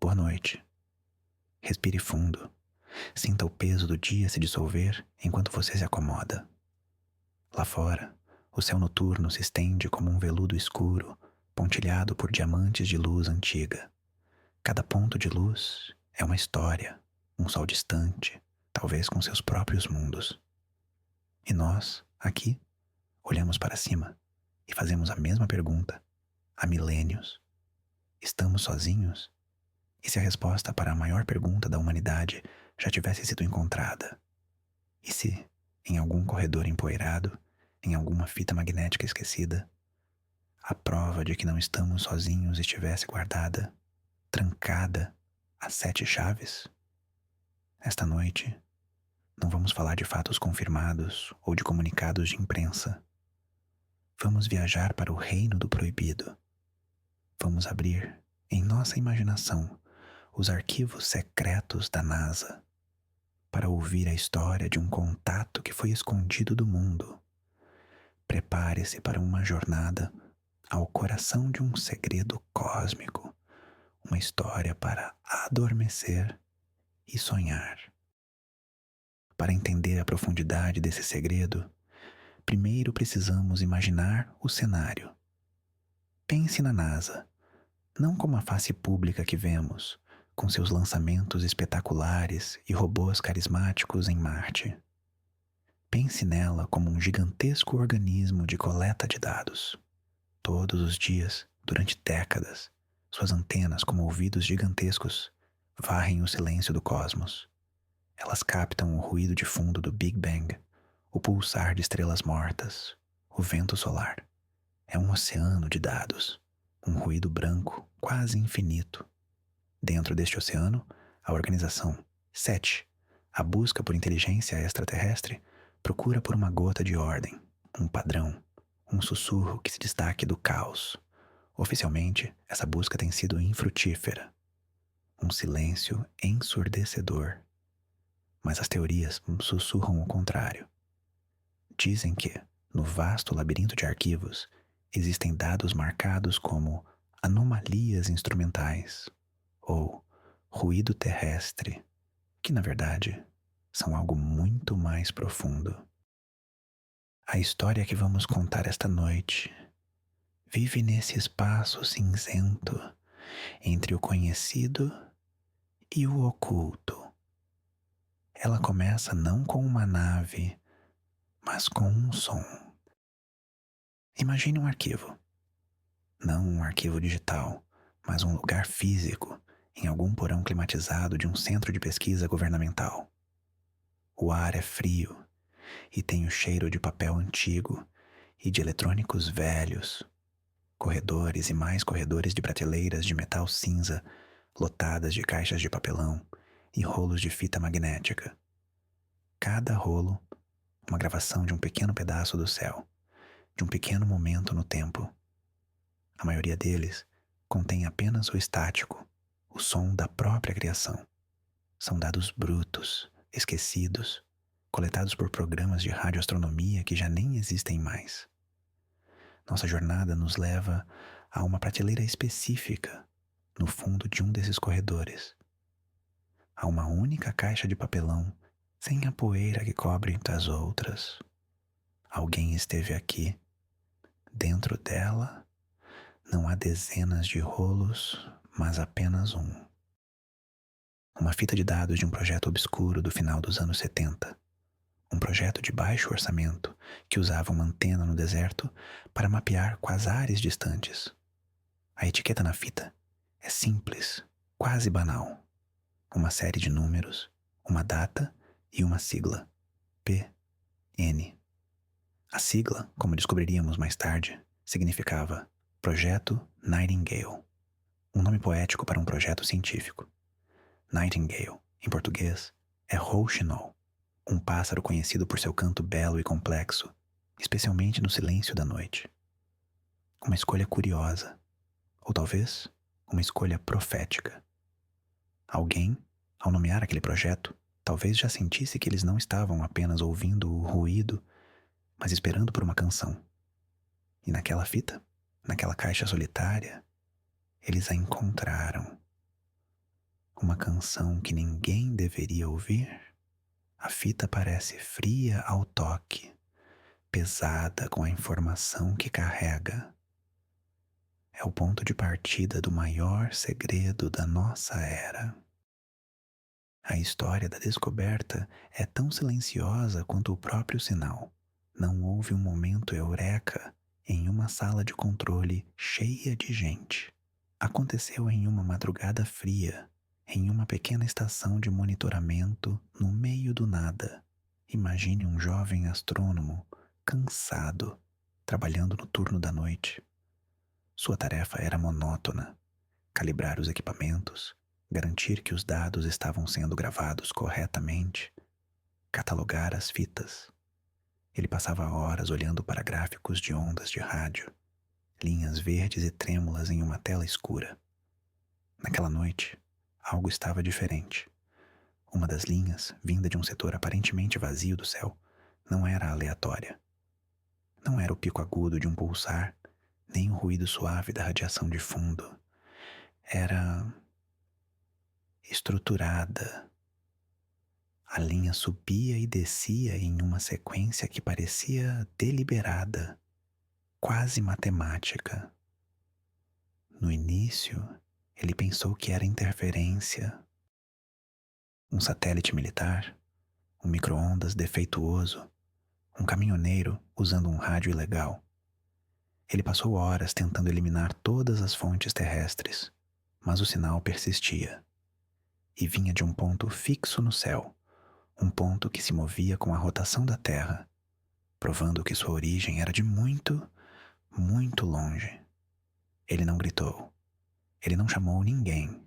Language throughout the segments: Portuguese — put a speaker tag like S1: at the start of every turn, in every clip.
S1: Boa noite. Respire fundo. Sinta o peso do dia se dissolver enquanto você se acomoda. Lá fora, o céu noturno se estende como um veludo escuro, pontilhado por diamantes de luz antiga. Cada ponto de luz é uma história, um sol distante, talvez com seus próprios mundos. E nós, aqui, olhamos para cima e fazemos a mesma pergunta há milênios. Estamos sozinhos? E se a resposta para a maior pergunta da humanidade já tivesse sido encontrada? E se, em algum corredor empoeirado, em alguma fita magnética esquecida, a prova de que não estamos sozinhos estivesse guardada, trancada, a 7 chaves? Esta noite, não vamos falar de fatos confirmados ou de comunicados de imprensa. Vamos viajar para o reino do proibido. Vamos abrir, em nossa imaginação, os arquivos secretos da NASA para ouvir a história de um contato que foi escondido do mundo. Prepare-se para uma jornada ao coração de um segredo cósmico, uma história para adormecer e sonhar. Para entender a profundidade desse segredo, primeiro precisamos imaginar o cenário. Pense na NASA, não como a face pública que vemos, com seus lançamentos espetaculares e robôs carismáticos em Marte. Pense nela como um gigantesco organismo de coleta de dados. Todos os dias, durante décadas, suas antenas, como ouvidos gigantescos, varrem o silêncio do cosmos. Elas captam o ruído de fundo do Big Bang, o pulsar de estrelas mortas, o vento solar. É um oceano de dados, um ruído branco quase infinito. Dentro deste oceano, a organização SET, a busca por inteligência extraterrestre, procura por uma gota de ordem, um padrão, um sussurro que se destaque do caos. Oficialmente, essa busca tem sido infrutífera. Um silêncio ensurdecedor. Mas as teorias sussurram o contrário. Dizem que, no vasto labirinto de arquivos, existem dados marcados como anomalias instrumentais ou ruído terrestre, que na verdade são algo muito mais profundo. A história que vamos contar esta noite vive nesse espaço cinzento entre o conhecido e o oculto. Ela começa não com uma nave, mas com um som. Imagine um arquivo. Não um arquivo digital, mas um lugar físico em algum porão climatizado de um centro de pesquisa governamental. O ar é frio e tem o cheiro de papel antigo e de eletrônicos velhos. Corredores e mais corredores de prateleiras de metal cinza lotadas de caixas de papelão e rolos de fita magnética. Cada rolo, uma gravação de um pequeno pedaço do céu, de um pequeno momento no tempo. A maioria deles contém apenas o estático, o som da própria criação. São dados brutos, esquecidos, coletados por programas de radioastronomia que já nem existem mais. Nossa jornada nos leva a uma prateleira específica no fundo de um desses corredores. Há uma única caixa de papelão, sem a poeira que cobre das outras. Alguém esteve aqui. Dentro dela, não há dezenas de rolos, mas apenas um. Uma fita de dados de um projeto obscuro do final dos anos 70. Um projeto de baixo orçamento que usava uma antena no deserto para mapear quasares distantes. A etiqueta na fita é simples, quase banal. Uma série de números, uma data e uma sigla. PN. A sigla, como descobriríamos mais tarde, significava Projeto Nightingale, um nome poético para um projeto científico. Nightingale, em português, é rouxinol, um pássaro conhecido por seu canto belo e complexo, especialmente no silêncio da noite. Uma escolha curiosa, ou talvez uma escolha profética. Alguém, ao nomear aquele projeto, talvez já sentisse que eles não estavam apenas ouvindo o ruído, mas esperando por uma canção. E naquela fita, naquela caixa solitária, eles a encontraram. uma canção que ninguém deveria ouvir? A fita parece fria ao toque, pesada com a informação que carrega. É o ponto de partida do maior segredo da nossa era. A história da descoberta é tão silenciosa quanto o próprio sinal. Não houve um momento eureka em uma sala de controle cheia de gente. Aconteceu em uma madrugada fria, em uma pequena estação de monitoramento no meio do nada. Imagine um jovem astrônomo, cansado, trabalhando no turno da noite. Sua tarefa era monótona: calibrar os equipamentos, garantir que os dados estavam sendo gravados corretamente, catalogar as fitas. Ele passava horas olhando para gráficos de ondas de rádio, linhas verdes e trêmulas em uma tela escura. Naquela noite, algo estava diferente. Uma das linhas, vinda de um setor aparentemente vazio do céu, não era aleatória. Não era o pico agudo de um pulsar, nem o ruído suave da radiação de fundo. Era estruturada. A linha subia e descia em uma sequência que parecia deliberada, quase matemática. No início, ele pensou que era interferência. Um satélite militar, um micro-ondas defeituoso, um caminhoneiro usando um rádio ilegal. Ele passou horas tentando eliminar todas as fontes terrestres, mas o sinal persistia. E vinha de um ponto fixo no céu, um ponto que se movia com a rotação da Terra, provando que sua origem era de muito, muito longe. Ele não gritou. Ele não chamou ninguém.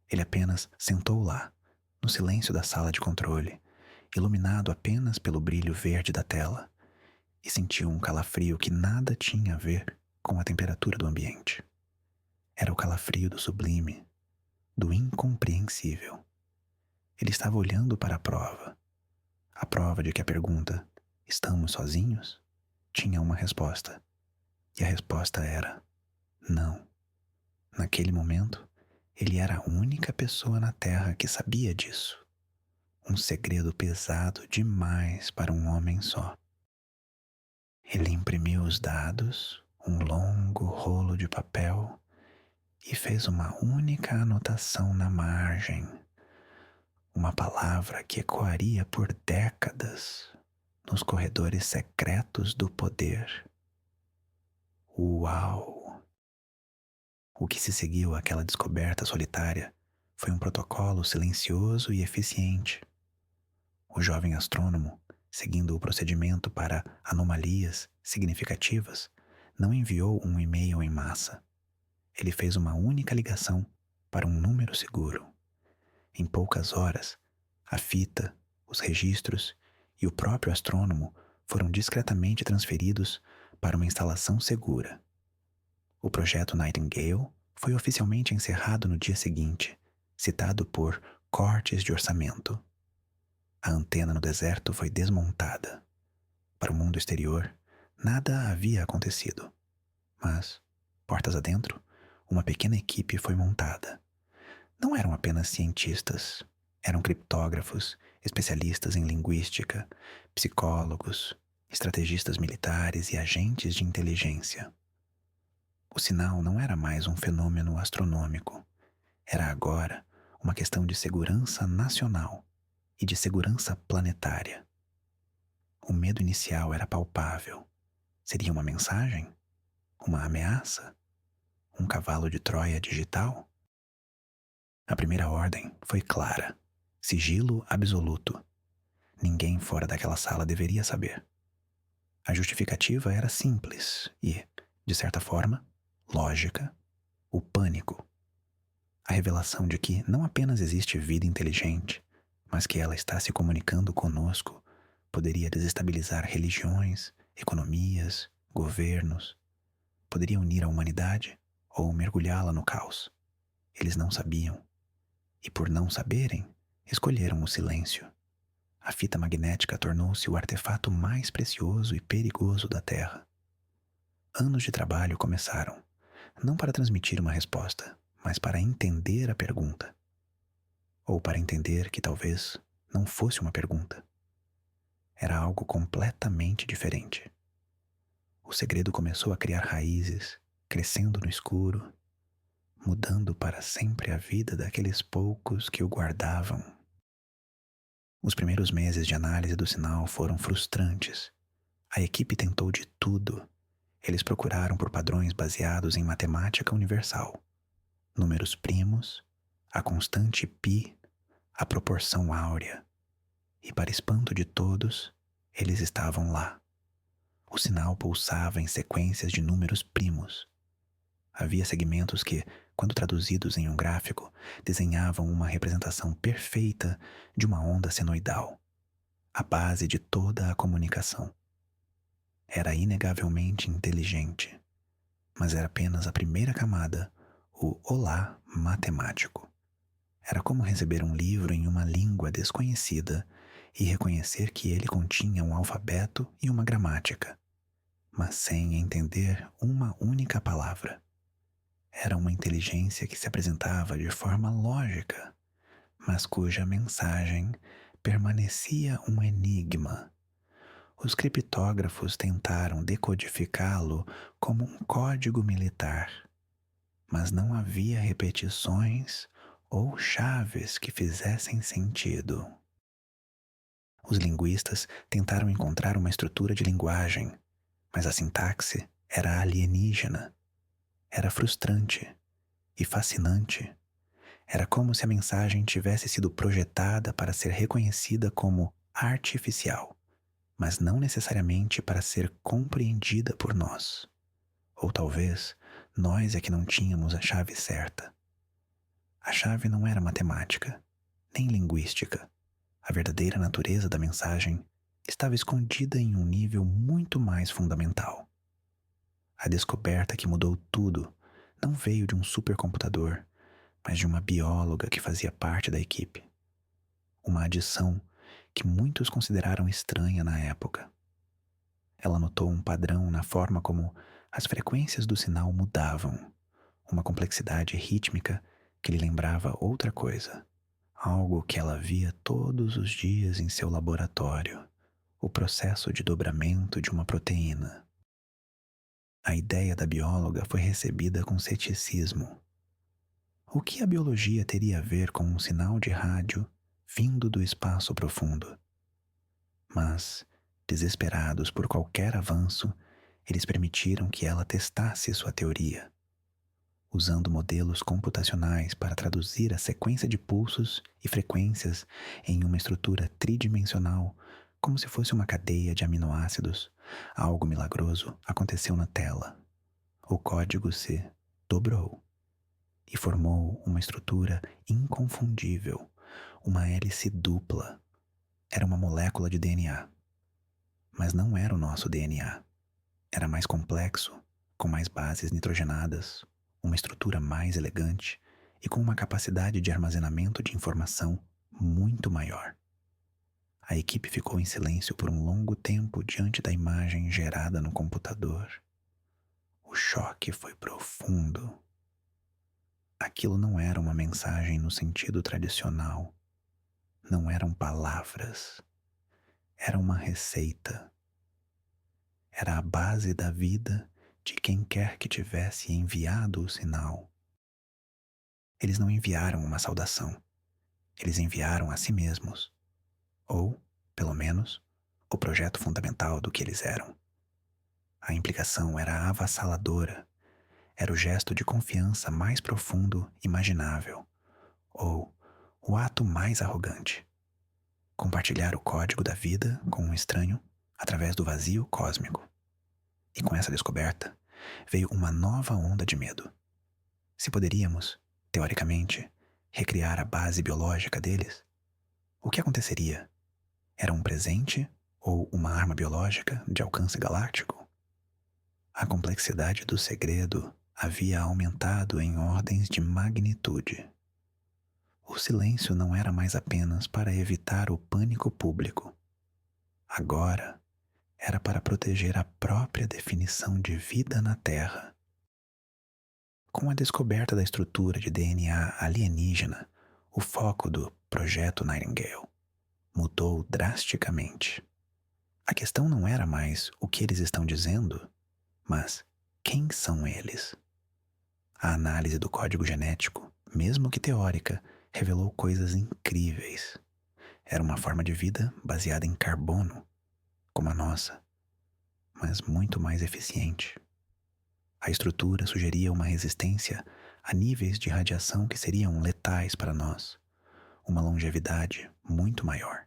S1: Ele apenas sentou lá, no silêncio da sala de controle, iluminado apenas pelo brilho verde da tela, e sentiu um calafrio que nada tinha a ver com a temperatura do ambiente. Era o calafrio do sublime, do incompreensível. Ele estava olhando para a prova de que a pergunta "estamos sozinhos?" tinha uma resposta, e a resposta era não. Naquele momento, ele era a única pessoa na Terra que sabia disso. Um segredo pesado demais para um homem só. Ele imprimiu os dados, um longo rolo de papel, e fez uma única anotação na margem. Uma palavra que ecoaria por décadas nos corredores secretos do poder. Uau! O que se seguiu àquela descoberta solitária foi um protocolo silencioso e eficiente. O jovem astrônomo, seguindo o procedimento para anomalias significativas, não enviou um e-mail em massa. Ele fez uma única ligação para um número seguro. Em poucas horas, a fita, os registros e o próprio astrônomo foram discretamente transferidos para uma instalação segura. O projeto Nightingale foi oficialmente encerrado no dia seguinte, citado por cortes de orçamento. A antena no deserto foi desmontada. Para o mundo exterior, nada havia acontecido. Mas, portas adentro, uma pequena equipe foi montada. Não eram apenas cientistas, eram criptógrafos, especialistas em linguística, psicólogos, estrategistas militares e agentes de inteligência. O sinal não era mais um fenômeno astronômico. Era agora uma questão de segurança nacional e de segurança planetária. O medo inicial era palpável. Seria uma mensagem? Uma ameaça? Um cavalo de Troia digital? A primeira ordem foi clara: sigilo absoluto. Ninguém fora daquela sala deveria saber. A justificativa era simples e, de certa forma, lógica: o pânico. A revelação de que não apenas existe vida inteligente, mas que ela está se comunicando conosco, poderia desestabilizar religiões, economias, governos. Poderia unir a humanidade ou mergulhá-la no caos. Eles não sabiam. E por não saberem, escolheram o silêncio. A fita magnética tornou-se o artefato mais precioso e perigoso da Terra. Anos de trabalho começaram, não para transmitir uma resposta, mas para entender a pergunta. ou para entender que talvez não fosse uma pergunta. Era algo completamente diferente. O segredo começou a criar raízes, crescendo no escuro, mudando para sempre a vida daqueles poucos que o guardavam. Os primeiros meses de análise do sinal foram frustrantes. A equipe tentou de tudo. Eles procuraram por padrões baseados em matemática universal, números primos, a constante π, a proporção áurea. E para espanto de todos, eles estavam lá. O sinal pulsava em sequências de números primos. Havia segmentos que, quando traduzidos em um gráfico, desenhavam uma representação perfeita de uma onda senoidal, a base de toda a comunicação. Era inegavelmente inteligente, mas era apenas a primeira camada, o olá matemático. Era como receber um livro em uma língua desconhecida e reconhecer que ele continha um alfabeto e uma gramática, mas sem entender uma única palavra. Era uma inteligência que se apresentava de forma lógica, mas cuja mensagem permanecia um enigma. Os criptógrafos tentaram decodificá-lo como um código militar, mas não havia repetições ou chaves que fizessem sentido. Os linguistas tentaram encontrar uma estrutura de linguagem, mas a sintaxe era alienígena. Era frustrante e fascinante. Era como se a mensagem tivesse sido projetada para ser reconhecida como artificial, mas não necessariamente para ser compreendida por nós. Ou talvez nós é que não tínhamos a chave certa. A chave não era matemática, nem linguística. A verdadeira natureza da mensagem estava escondida em um nível muito mais fundamental. A descoberta que mudou tudo não veio de um supercomputador, mas de uma bióloga que fazia parte da equipe. Uma adição que muitos consideraram estranha na época. Ela notou um padrão na forma como as frequências do sinal mudavam, uma complexidade rítmica que lhe lembrava outra coisa, algo que ela via todos os dias em seu laboratório, o processo de dobramento de uma proteína. A ideia da bióloga foi recebida com ceticismo. O que a biologia teria a ver com um sinal de rádio vindo do espaço profundo? Mas, desesperados por qualquer avanço, eles permitiram que ela testasse sua teoria, usando modelos computacionais para traduzir a sequência de pulsos e frequências em uma estrutura tridimensional, como se fosse uma cadeia de aminoácidos. Algo milagroso aconteceu na tela. O código se dobrou e formou uma estrutura inconfundível, uma hélice dupla. Era uma molécula de DNA. Mas não era o nosso DNA. Era mais complexo, com mais bases nitrogenadas, uma estrutura mais elegante e com uma capacidade de armazenamento de informação muito maior. A equipe ficou em silêncio por um longo tempo diante da imagem gerada no computador. O choque foi profundo. Aquilo não era uma mensagem no sentido tradicional. Não eram palavras. Era uma receita. Era a base da vida de quem quer que tivesse enviado o sinal. Eles não enviaram uma saudação. Eles enviaram a si mesmos. Ou, pelo menos, o projeto fundamental do que eles eram. A implicação era avassaladora. Era o gesto de confiança mais profundo imaginável. Ou o ato mais arrogante. Compartilhar o código da vida com um estranho através do vazio cósmico. E com essa descoberta, veio uma nova onda de medo. Se poderíamos, teoricamente, recriar a base biológica deles, o que aconteceria? Era um presente ou uma arma biológica de alcance galáctico? A complexidade do segredo havia aumentado em ordens de magnitude. O silêncio não era mais apenas para evitar o pânico público. Agora, era para proteger a própria definição de vida na Terra. Com a descoberta da estrutura de DNA alienígena, O foco do Projeto Nightingale mudou drasticamente. A questão não era mais o que eles estão dizendo, mas quem são eles? A análise do código genético, mesmo que teórica, revelou coisas incríveis. Era uma forma de vida baseada em carbono, como a nossa, mas muito mais eficiente. A estrutura sugeria uma resistência a níveis de radiação que seriam letais para nós, uma longevidade muito maior.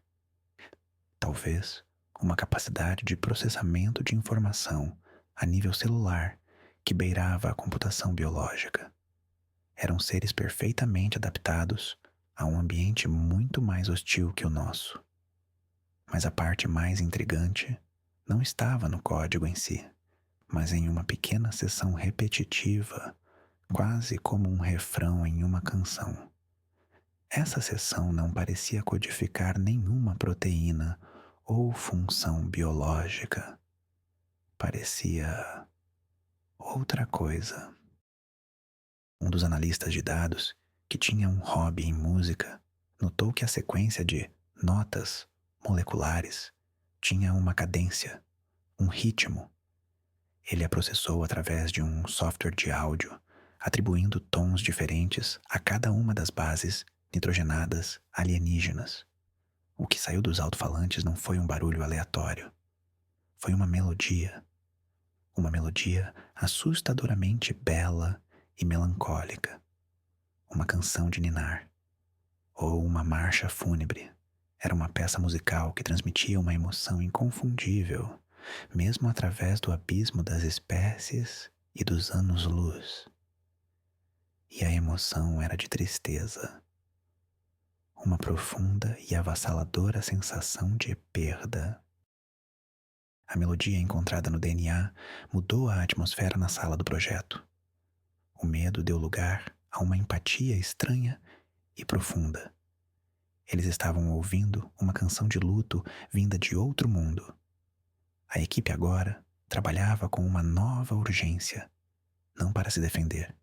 S1: Talvez uma capacidade de processamento de informação a nível celular que beirava a computação biológica. Eram seres perfeitamente adaptados a um ambiente muito mais hostil que o nosso. Mas a parte mais intrigante não estava no código em si, mas em uma pequena seção repetitiva, quase como um refrão em uma canção. Essa seção não parecia codificar nenhuma proteína ou função biológica. Parecia outra coisa. Um dos analistas de dados, que tinha um hobby em música, notou que a sequência de notas moleculares tinha uma cadência, um ritmo. Ele a processou através de um software de áudio, atribuindo tons diferentes a cada uma das bases nitrogenadas alienígenas. O que saiu dos alto-falantes não foi um barulho aleatório. Foi uma melodia assustadoramente bela e melancólica. Uma canção de ninar, ou uma marcha fúnebre. Era uma peça musical que transmitia uma emoção inconfundível, mesmo através do abismo das espécies e dos anos-luz. E a emoção era de tristeza. Uma profunda e avassaladora sensação de perda. A melodia encontrada no DNA mudou a atmosfera na sala do projeto. O medo deu lugar a uma empatia estranha e profunda. Eles estavam ouvindo uma canção de luto vinda de outro mundo. A equipe agora trabalhava com uma nova urgência, não para se defender,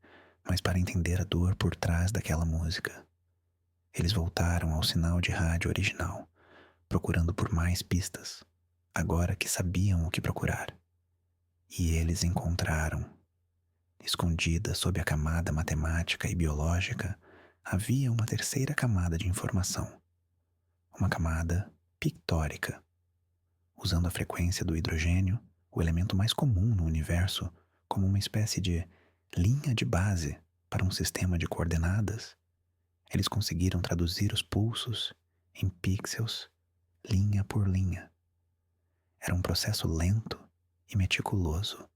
S1: mas para entender a dor por trás daquela música. Eles voltaram ao sinal de rádio original, procurando por mais pistas, agora que sabiam o que procurar. E eles encontraram. Escondida sob a camada matemática e biológica, havia uma terceira camada de informação. Uma camada pictórica. Usando a frequência do hidrogênio, o elemento mais comum no universo, como uma espécie de linha de base para um sistema de coordenadas, eles conseguiram traduzir os pulsos em pixels, linha por linha. Era um processo lento e meticuloso,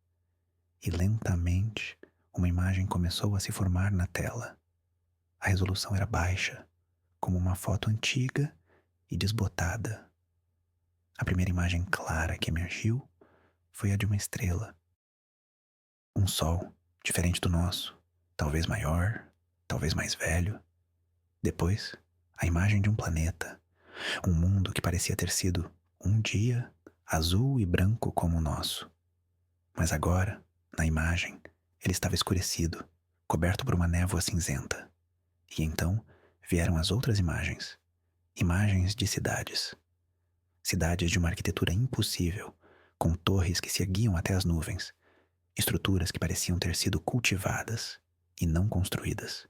S1: e lentamente uma imagem começou a se formar na tela. A resolução era baixa, como uma foto antiga e desbotada. A primeira imagem clara que emergiu foi a de uma estrela. Um sol, diferente do nosso, talvez maior, talvez mais velho. Depois, a imagem de um planeta, um mundo que parecia ter sido, um dia, azul e branco como o nosso. Mas agora, na imagem, ele estava escurecido, coberto por uma névoa cinzenta. E então vieram as outras imagens. Imagens de cidades. Cidades de uma arquitetura impossível, com torres que se erguiam até as nuvens, estruturas que pareciam ter sido cultivadas e não construídas.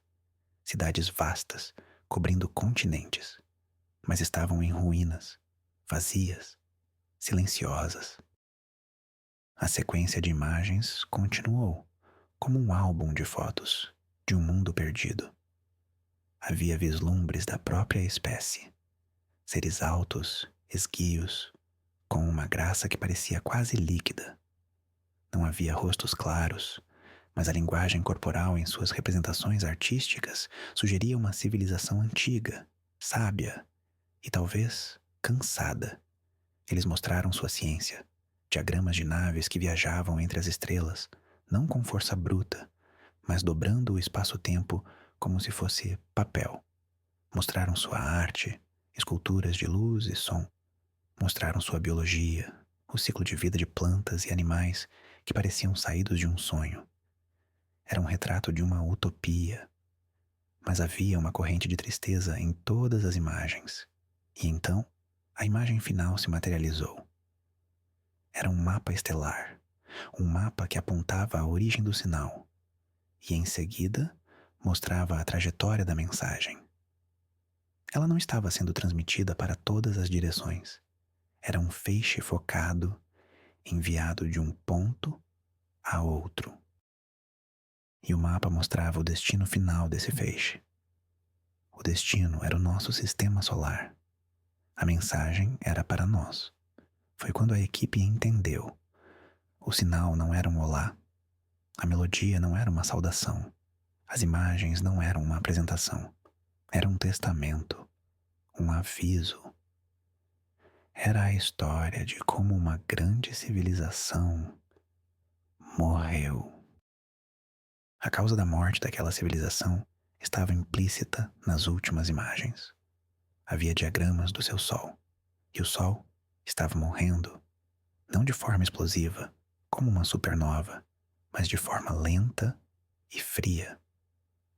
S1: Cidades vastas, cobrindo continentes, mas estavam em ruínas, vazias, silenciosas. A sequência de imagens continuou, como um álbum de fotos de um mundo perdido. Havia vislumbres da própria espécie, seres altos, esguios, com uma graça que parecia quase líquida. Não havia rostos claros, mas a linguagem corporal em suas representações artísticas sugeria uma civilização antiga, sábia e talvez cansada. Eles mostraram sua ciência, diagramas de naves que viajavam entre as estrelas, não com força bruta, mas dobrando o espaço-tempo como se fosse papel. Mostraram sua arte, esculturas de luz e som. Mostraram sua biologia, o ciclo de vida de plantas e animais que pareciam saídos de um sonho. Era um retrato de uma utopia. mas havia uma corrente de tristeza em todas as imagens. E então, a imagem final se materializou. Era um mapa estelar, um mapa que apontava a origem do sinal, e em seguida mostrava a trajetória da mensagem. Ela não estava sendo transmitida para todas as direções. Era um feixe focado, enviado de um ponto a outro. E o mapa mostrava o destino final desse feixe. O destino era o nosso sistema solar. A mensagem era para nós. Foi quando a equipe entendeu. O sinal não era um olá. A melodia não era uma saudação. As imagens não eram uma apresentação. Era um testamento, um aviso. Era a história de como uma grande civilização morreu. A causa da morte daquela civilização estava implícita nas últimas imagens. Havia diagramas do seu sol, e o sol estava morrendo, não de forma explosiva, como uma supernova, mas de forma lenta e fria.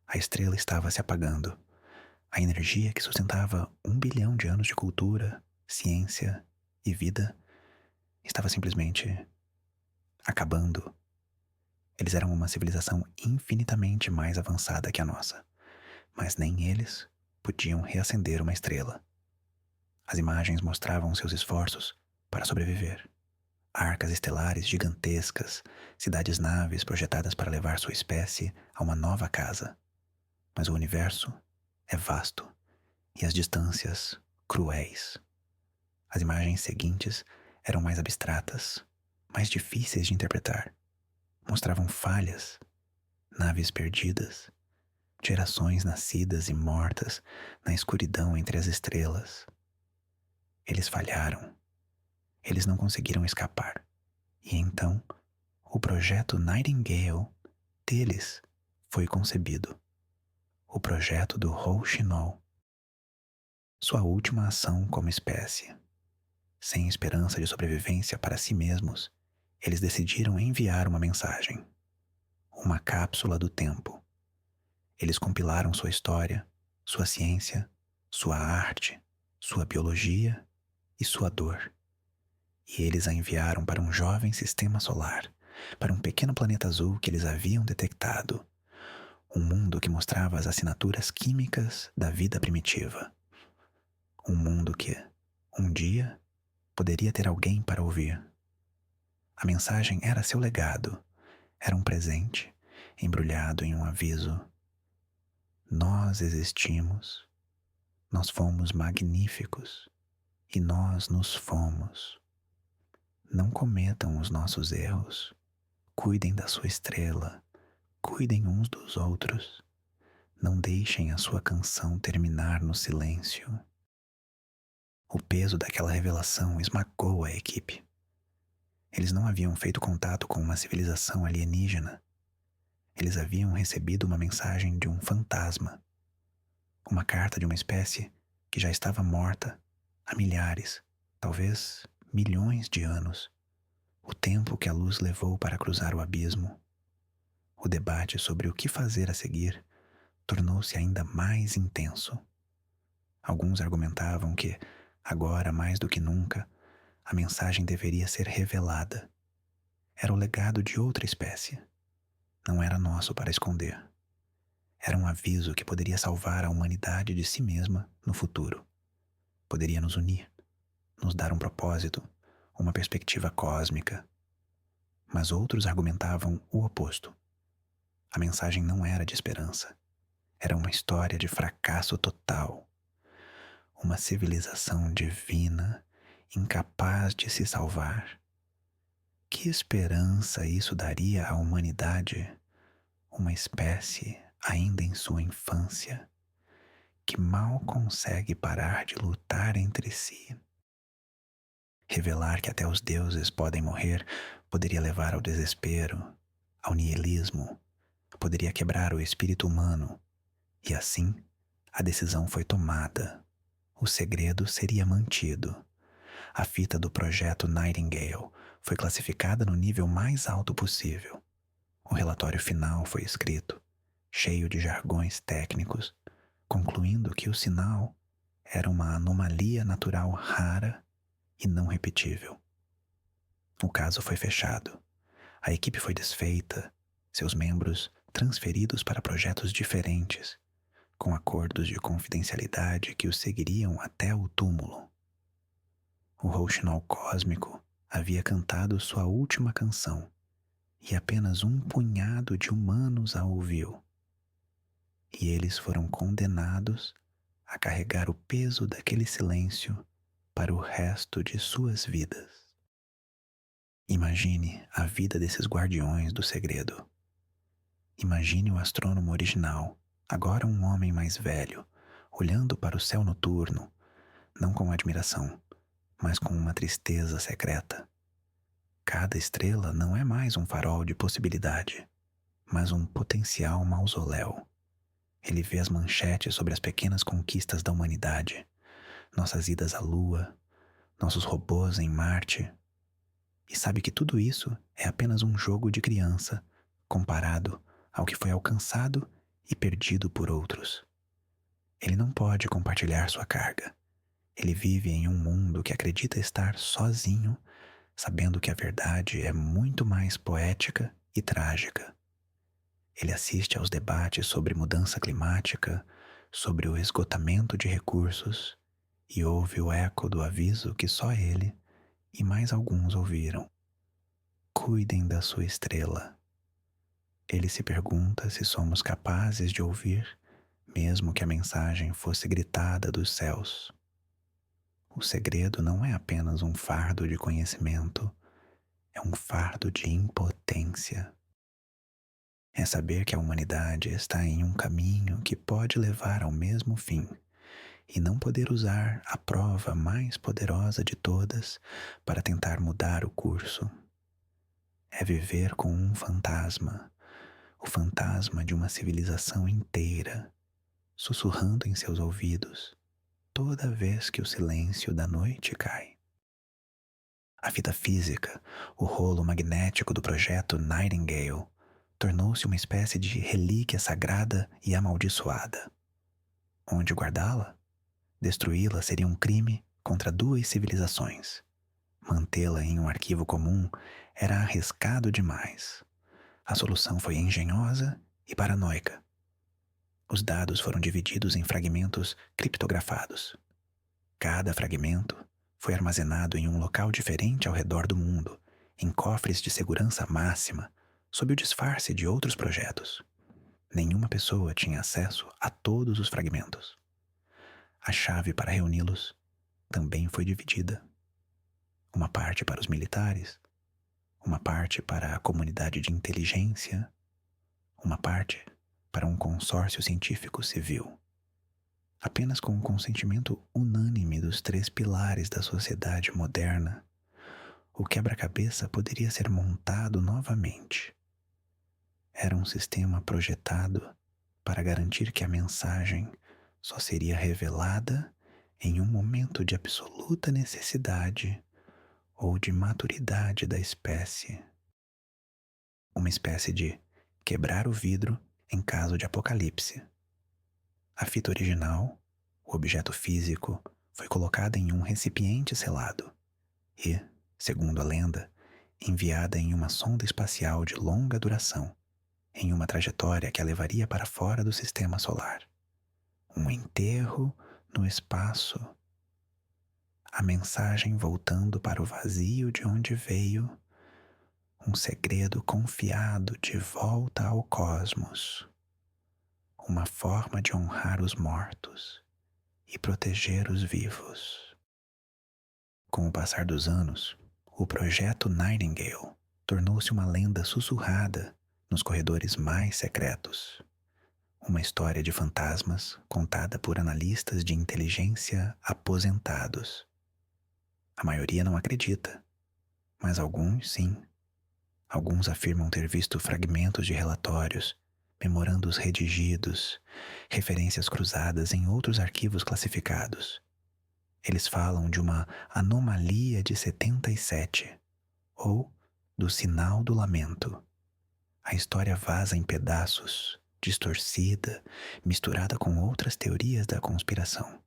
S1: A estrela estava se apagando. A energia que sustentava 1 bilhão de anos de cultura, ciência e vida estava simplesmente acabando. Eles eram uma civilização infinitamente mais avançada que a nossa, mas nem eles podiam reacender uma estrela. As imagens mostravam seus esforços para sobreviver. Arcas estelares gigantescas, cidades-naves projetadas para levar sua espécie a uma nova casa. Mas o universo é vasto e as distâncias cruéis. As imagens seguintes eram mais abstratas, mais difíceis de interpretar. Mostravam falhas, naves perdidas, gerações nascidas e mortas na escuridão entre as estrelas. Eles falharam. Eles não conseguiram escapar. E então, o projeto Nightingale deles foi concebido. O projeto do Rouxinol. Sua última ação como espécie. Sem esperança de sobrevivência para si mesmos, eles decidiram enviar uma mensagem. Uma cápsula do tempo. Eles compilaram sua história, sua ciência, sua arte, sua biologia e sua dor. E eles a enviaram para um jovem sistema solar, para um pequeno planeta azul que eles haviam detectado. Um mundo que mostrava as assinaturas químicas da vida primitiva. Um mundo que, um dia, poderia ter alguém para ouvir. A mensagem era seu legado, era um presente embrulhado em um aviso. Nós existimos, nós fomos magníficos e nós nos fomos. Não cometam os nossos erros, cuidem da sua estrela, cuidem uns dos outros, não deixem a sua canção terminar no silêncio. O peso daquela revelação esmagou a equipe. Eles não haviam feito contato com uma civilização alienígena. Eles haviam recebido uma mensagem de um fantasma. Uma carta de uma espécie que já estava morta há milhares, talvez milhões de anos. O tempo que a luz levou para cruzar o abismo. O debate sobre o que fazer a seguir tornou-se ainda mais intenso. Alguns argumentavam que, agora mais do que nunca, a mensagem deveria ser revelada. Era o legado de outra espécie. Não era nosso para esconder. Era um aviso que poderia salvar a humanidade de si mesma no futuro. Poderia nos unir, nos dar um propósito, uma perspectiva cósmica. Mas outros argumentavam o oposto. A mensagem não era de esperança. Era uma história de fracasso total. Uma civilização divina, incapaz de se salvar. Que esperança isso daria à humanidade? Uma espécie ainda em sua infância, que mal consegue parar de lutar entre si. Revelar que até os deuses podem morrer poderia levar ao desespero, ao niilismo, poderia quebrar o espírito humano. E assim, a decisão foi tomada. O segredo seria mantido. A fita do projeto Nightingale foi classificada no nível mais alto possível. O relatório final foi escrito, cheio de jargões técnicos, concluindo que o sinal era uma anomalia natural rara e não repetível. O caso foi fechado. A equipe foi desfeita, seus membros transferidos para projetos diferentes, com acordos de confidencialidade que os seguiriam até o túmulo. O rouxinol cósmico havia cantado sua última canção e apenas um punhado de humanos a ouviu. E eles foram condenados a carregar o peso daquele silêncio para o resto de suas vidas. Imagine a vida desses guardiões do segredo. Imagine o astrônomo original, agora um homem mais velho, olhando para o céu noturno, não com admiração, mas com uma tristeza secreta. Cada estrela não é mais um farol de possibilidade, mas um potencial mausoléu. Ele vê as manchetes sobre as pequenas conquistas da humanidade, nossas idas à Lua, nossos robôs em Marte, e sabe que tudo isso é apenas um jogo de criança comparado ao que foi alcançado e perdido por outros. Ele não pode compartilhar sua carga. Ele vive em um mundo que acredita estar sozinho, sabendo que a verdade é muito mais poética e trágica. Ele assiste aos debates sobre mudança climática, sobre o esgotamento de recursos e ouve o eco do aviso que só ele e mais alguns ouviram. Cuidem da sua estrela. Ele se pergunta se somos capazes de ouvir, mesmo que a mensagem fosse gritada dos céus. O segredo não é apenas um fardo de conhecimento, é um fardo de impotência. É saber que a humanidade está em um caminho que pode levar ao mesmo fim e não poder usar a prova mais poderosa de todas para tentar mudar o curso. É viver com um fantasma, o fantasma de uma civilização inteira, sussurrando em seus ouvidos toda vez que o silêncio da noite cai. A fita física, o rolo magnético do projeto Nightingale, tornou-se uma espécie de relíquia sagrada e amaldiçoada. Onde guardá-la? Destruí-la seria um crime contra duas civilizações. Mantê-la em um arquivo comum era arriscado demais. A solução foi engenhosa e paranoica. Os dados foram divididos em fragmentos criptografados. Cada fragmento foi armazenado em um local diferente ao redor do mundo, em cofres de segurança máxima, sob o disfarce de outros projetos. Nenhuma pessoa tinha acesso a todos os fragmentos. A chave para reuni-los também foi dividida. Uma parte para os militares, uma parte para a comunidade de inteligência, uma parte para um consórcio científico civil. Apenas com o consentimento unânime dos três pilares da sociedade moderna, o quebra-cabeça poderia ser montado novamente. Era um sistema projetado para garantir que a mensagem só seria revelada em um momento de absoluta necessidade ou de maturidade da espécie. Uma espécie de quebrar o vidro em caso de apocalipse. A fita original, o objeto físico, foi colocada em um recipiente selado e, segundo a lenda, enviada em uma sonda espacial de longa duração, em uma trajetória que a levaria para fora do sistema solar. Um enterro no espaço. A mensagem voltando para o vazio de onde veio, um segredo confiado de volta ao cosmos. Uma forma de honrar os mortos e proteger os vivos. Com o passar dos anos, o projeto Nightingale tornou-se uma lenda sussurrada nos corredores mais secretos. Uma história de fantasmas contada por analistas de inteligência aposentados. A maioria não acredita, mas alguns sim. Alguns afirmam ter visto fragmentos de relatórios, memorandos redigidos, referências cruzadas em outros arquivos classificados. Eles falam de uma anomalia de 77, ou do sinal do lamento. A história vaza em pedaços, distorcida, misturada com outras teorias da conspiração.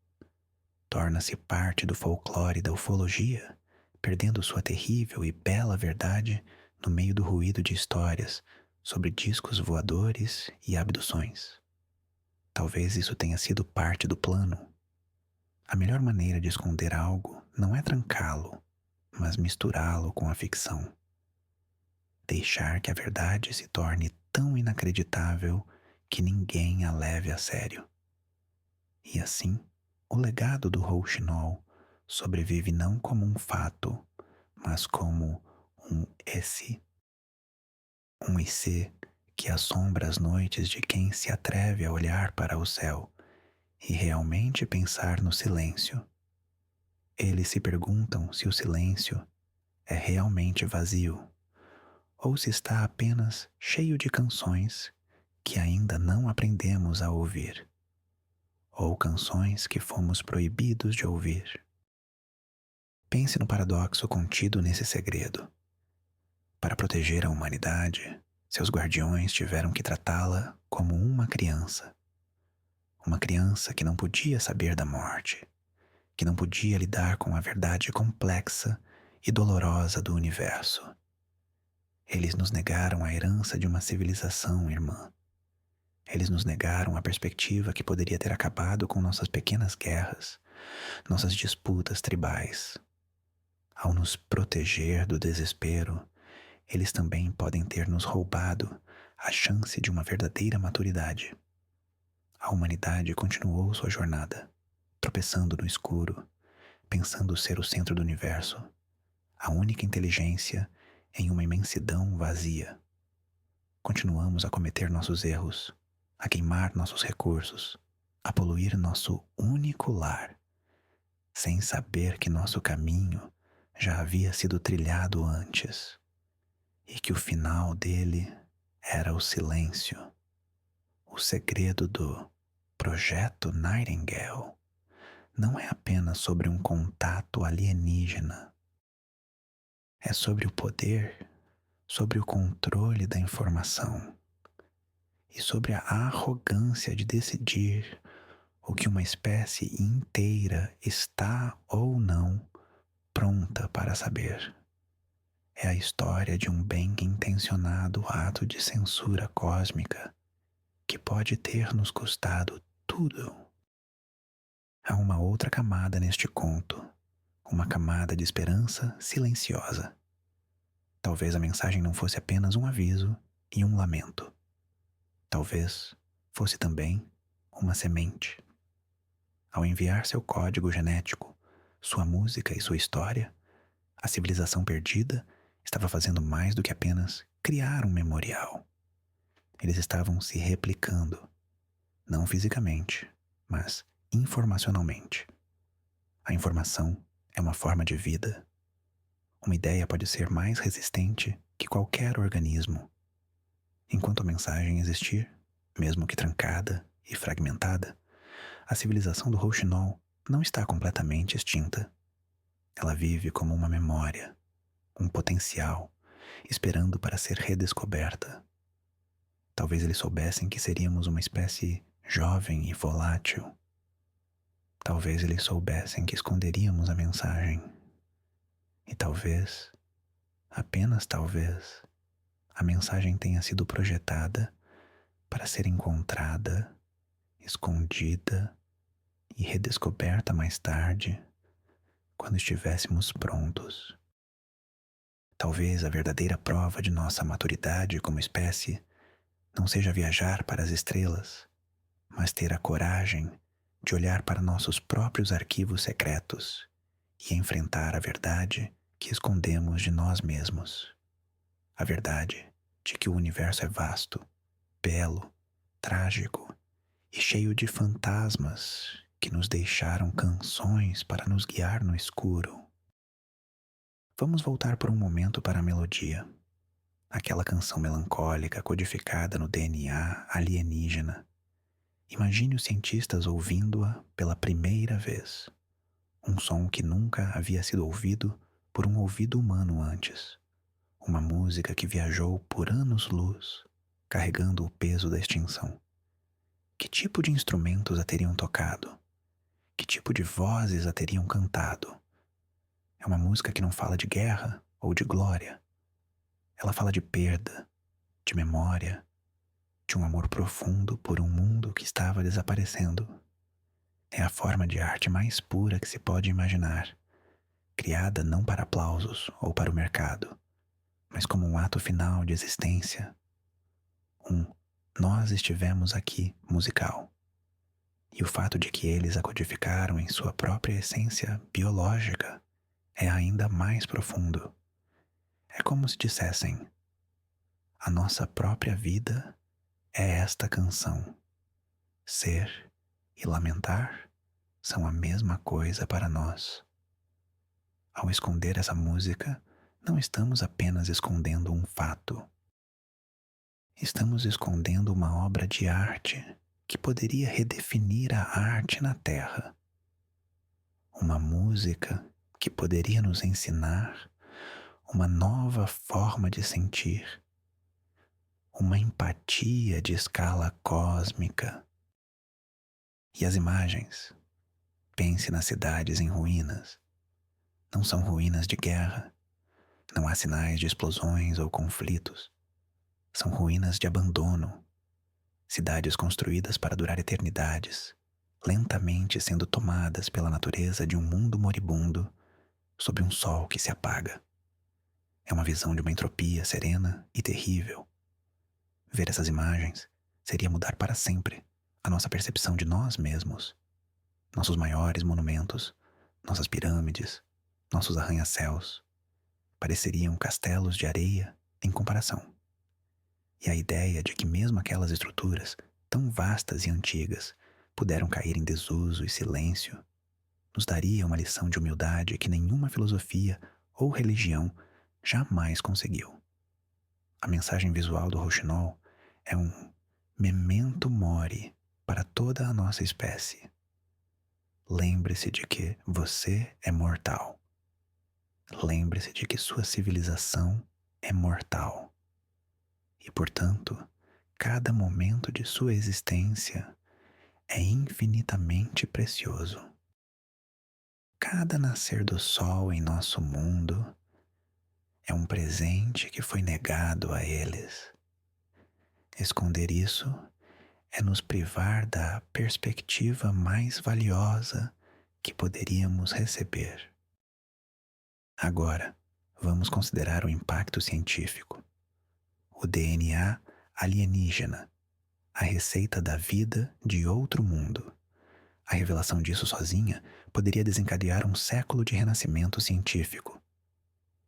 S1: Torna-se parte do folclore da ufologia, perdendo sua terrível e bela verdade no meio do ruído de histórias sobre discos voadores e abduções. Talvez isso tenha sido parte do plano. A melhor maneira de esconder algo não é trancá-lo, mas misturá-lo com a ficção. Deixar que a verdade se torne tão inacreditável que ninguém a leve a sério. E assim, o legado do Rouxinol sobrevive não como um fato, mas como um esse, um IC que assombra as noites de quem se atreve a olhar para o céu e realmente pensar no silêncio. Eles se perguntam se o silêncio é realmente vazio ou se está apenas cheio de canções que ainda não aprendemos a ouvir, ou canções que fomos proibidos de ouvir. Pense no paradoxo contido nesse segredo. Para proteger a humanidade, seus guardiões tiveram que tratá-la como uma criança que não podia saber da morte, que não podia lidar com a verdade complexa e dolorosa do universo. Eles nos negaram a herança de uma civilização, irmã. Eles nos negaram a perspectiva que poderia ter acabado com nossas pequenas guerras, nossas disputas tribais. Ao nos proteger do desespero, eles também podem ter nos roubado a chance de uma verdadeira maturidade. A humanidade continuou sua jornada, tropeçando no escuro, pensando ser o centro do universo, a única inteligência em uma imensidão vazia. Continuamos a cometer nossos erros, a queimar nossos recursos, a poluir nosso único lar, sem saber que nosso caminho já havia sido trilhado antes e que o final dele era o silêncio. O segredo do Projeto Nightingale não é apenas sobre um contato alienígena. É sobre o poder, sobre o controle da informação e sobre a arrogância de decidir o que uma espécie inteira está ou não pronta para saber. É a história de um bem-intencionado ato de censura cósmica que pode ter nos custado tudo. Há uma outra camada neste conto, uma camada de esperança silenciosa. Talvez a mensagem não fosse apenas um aviso e um lamento. Talvez fosse também uma semente. Ao enviar seu código genético, sua música e sua história, a civilização perdida estava fazendo mais do que apenas criar um memorial. Eles estavam se replicando, não fisicamente, mas informacionalmente. A informação é uma forma de vida. Uma ideia pode ser mais resistente que qualquer organismo. Enquanto a mensagem existir, mesmo que trancada e fragmentada, a civilização do Rouxinol não está completamente extinta. Ela vive como uma memória, um potencial, esperando para ser redescoberta. Talvez eles soubessem que seríamos uma espécie jovem e volátil. Talvez eles soubessem que esconderíamos a mensagem. E talvez, apenas talvez, a mensagem tenha sido projetada para ser encontrada, escondida e redescoberta mais tarde, quando estivéssemos prontos. Talvez a verdadeira prova de nossa maturidade como espécie não seja viajar para as estrelas, mas ter a coragem de olhar para nossos próprios arquivos secretos e enfrentar a verdade que escondemos de nós mesmos. A verdade de que o universo é vasto, belo, trágico e cheio de fantasmas que nos deixaram canções para nos guiar no escuro. Vamos voltar por um momento para a melodia. Aquela canção melancólica codificada no DNA alienígena. Imagine os cientistas ouvindo-a pela primeira vez. Um som que nunca havia sido ouvido por um ouvido humano antes. Uma música que viajou por anos-luz, carregando o peso da extinção. Que tipo de instrumentos a teriam tocado? Que tipo de vozes a teriam cantado? É uma música que não fala de guerra ou de glória. Ela fala de perda, de memória, de um amor profundo por um mundo que estava desaparecendo. É a forma de arte mais pura que se pode imaginar, criada não para aplausos ou para o mercado, mas como um ato final de existência. Nós estivemos aqui musical. E o fato de que eles a codificaram em sua própria essência biológica é ainda mais profundo. É como se dissessem: a nossa própria vida é esta canção. Ser e lamentar são a mesma coisa para nós. Ao esconder essa música, não estamos apenas escondendo um fato. Estamos escondendo uma obra de arte que poderia redefinir a arte na Terra. Uma música que poderia nos ensinar uma nova forma de sentir, uma empatia de escala cósmica. E as imagens? Pense nas cidades em ruínas. Não são ruínas de guerra. Não há sinais de explosões ou conflitos. São ruínas de abandono. Cidades construídas para durar eternidades, lentamente sendo tomadas pela natureza de um mundo moribundo sob um sol que se apaga. É uma visão de uma entropia serena e terrível. Ver essas imagens seria mudar para sempre a nossa percepção de nós mesmos. Nossos maiores monumentos, nossas pirâmides, nossos arranha-céus, pareceriam castelos de areia em comparação. E a ideia de que mesmo aquelas estruturas, tão vastas e antigas, puderam cair em desuso e silêncio, nos daria uma lição de humildade que nenhuma filosofia ou religião jamais conseguiu. A mensagem visual do rouxinol é um memento mori para toda a nossa espécie. Lembre-se de que você é mortal. Lembre-se de que sua civilização é mortal. E, portanto, cada momento de sua existência é infinitamente precioso. Cada nascer do sol em nosso mundo é um presente que foi negado a eles. Esconder isso é nos privar da perspectiva mais valiosa que poderíamos receber. Agora, vamos considerar o impacto científico. O DNA alienígena, a receita da vida de outro mundo. A revelação disso sozinha poderia desencadear um século de renascimento científico.